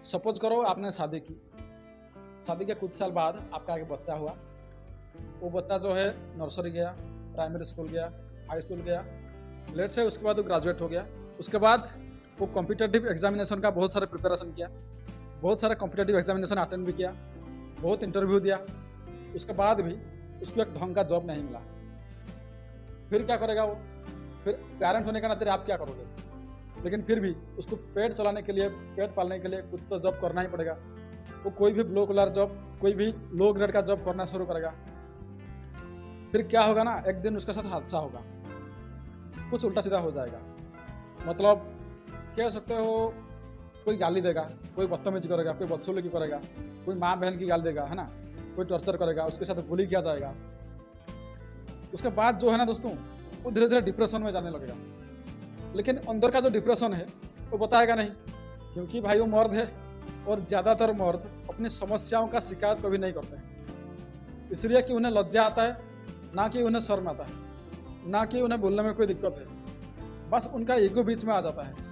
Suppose करो आपने शादी की, शादी के कुछ साल बाद आपका एक बच्चा हुआ। वो बच्चा जो है नर्सरी गया, प्राइमरी स्कूल गया, हाई स्कूल गया, लेट से उसके बाद वो ग्रेजुएट हो गया। उसके बाद वो कॉम्पिटिटिव एग्जामिनेशन का बहुत सारे प्रिपरेशन किया, बहुत सारे कॉम्पिटिटिव एग्जामिनेशन अटेंड भी किया, बहुत इंटरव्यू दिया। उसके बाद भी उसको एक ढंग का जॉब नहीं मिला। फिर क्या करेगा वो? फिर पेरेंट होने का नाते आप क्या करोगे? लेकिन फिर भी उसको पेट चलाने के लिए, पेट पालने के लिए कुछ तो जॉब करना ही पड़ेगा। वो कोई भी ब्लू कलर जॉब, कोई भी लो ग्रेड का जॉब करना शुरू करेगा। फिर क्या होगा ना, एक दिन उसके साथ हादसा होगा, कुछ उल्टा सीधा हो जाएगा। मतलब कह सकते हो, कोई गाली देगा, कोई बदतमीजी करेगा, कोई बदसलूकी करेगा, कोई माँ बहन की गाली देगा, है ना, कोई टॉर्चर करेगा, उसके साथ बुली किया जाएगा। उसके बाद जो है ना दोस्तों, वो धीरे धीरे डिप्रेशन में जाने लगेगा। लेकिन अंदर का जो डिप्रेशन है वो बताएगा नहीं, क्योंकि भाई वो मर्द है और ज़्यादातर मर्द अपनी समस्याओं का शिकायत कभी नहीं करते हैं। इसलिए कि उन्हें लज्जा आता है, ना कि उन्हें शर्म आता है, ना कि उन्हें बोलने में कोई दिक्कत है। बस उनका ईगो बीच में आ जाता है।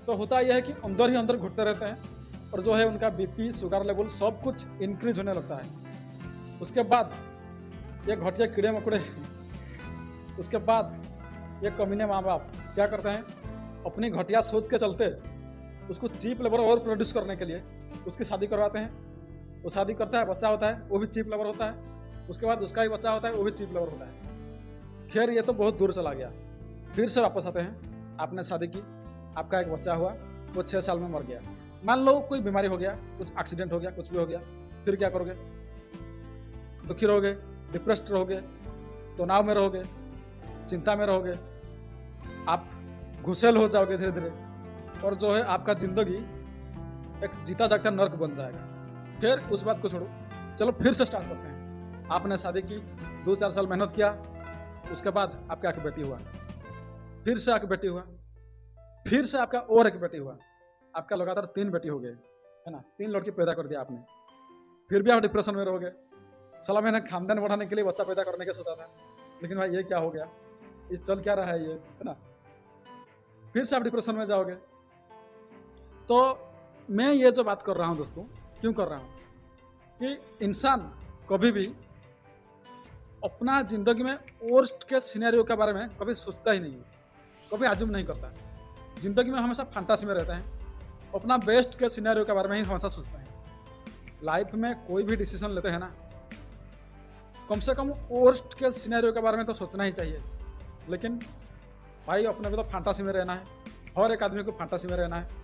तो होता यह है कि अंदर ही अंदर घुटते रहते हैं और जो है उनका बीपी, शुगर लेवल सब कुछ इंक्रीज होने लगता है। उसके बाद ये घटिया कीड़े मकोड़े उसके बाद ये कमीने माँ बाप क्या करते हैं, अपनी घटिया सोच के चलते उसको चीप लेबर और प्रोड्यूस करने के लिए उसकी शादी करवाते हैं। वो शादी करता है, बच्चा होता है, वो भी चीप लेबर होता है। उसके बाद उसका भी बच्चा होता है, वो भी चीप लेबर होता है। खैर ये तो बहुत दूर चला गया। फिर से वापस आते हैं, आपने शादी की, आपका एक बच्चा हुआ, वो 6 साल में मर गया। मान लो कोई बीमारी हो गया, कुछ एक्सीडेंट हो गया, कुछ भी हो गया। फिर क्या करोगे? दुखी रहोगे, डिप्रेस्ड रहोगे, तनाव में रहोगे, चिंता में रहोगे, आप घुसेल हो जाओगे धीरे धीरे, और जो है आपका जिंदगी एक जीता जागता नर्क बन जाएगा। फिर उस बात को छोड़ो, चलो फिर से स्टार्ट करते हैं। आपने शादी की, 2-4 साल मेहनत किया, उसके बाद आपका एक बेटी हुआ, फिर से आपकी बेटी हुआ, फिर से आपका और एक बेटी हुआ, आपका लगातार 3 बेटी हो गए, है ना, 3 लड़की पैदा कर दिया आपने। फिर भी आप डिप्रेशन में रहोगे। साला मैंने खानदान बढ़ाने के लिए बच्चा पैदा करने का सोचा था, लेकिन भाई ये क्या हो गया, ये चल क्या रहा है ये, है ना। फिर से आप डिप्रेशन में जाओगे। तो मैं ये जो बात कर रहा हूँ दोस्तों, क्यों कर रहा हूँ कि इंसान कभी भी अपना जिंदगी में वर्स्ट के सिनेरियो के बारे में कभी सोचता ही नहीं है, कभी आजुम नहीं करता। जिंदगी में हमेशा फैंटासी में रहता है, अपना बेस्ट के सिनेरियो के बारे में ही हमेशा सोचता है। लाइफ में कोई भी डिसीजन लेते हैं ना, कम से कम वर्स्ट के सिनेरियो के बारे में तो सोचना ही चाहिए। लेकिन भाई अपने को तो फैंटासी में रहना है, हर एक आदमी को फैंटासी में रहना है।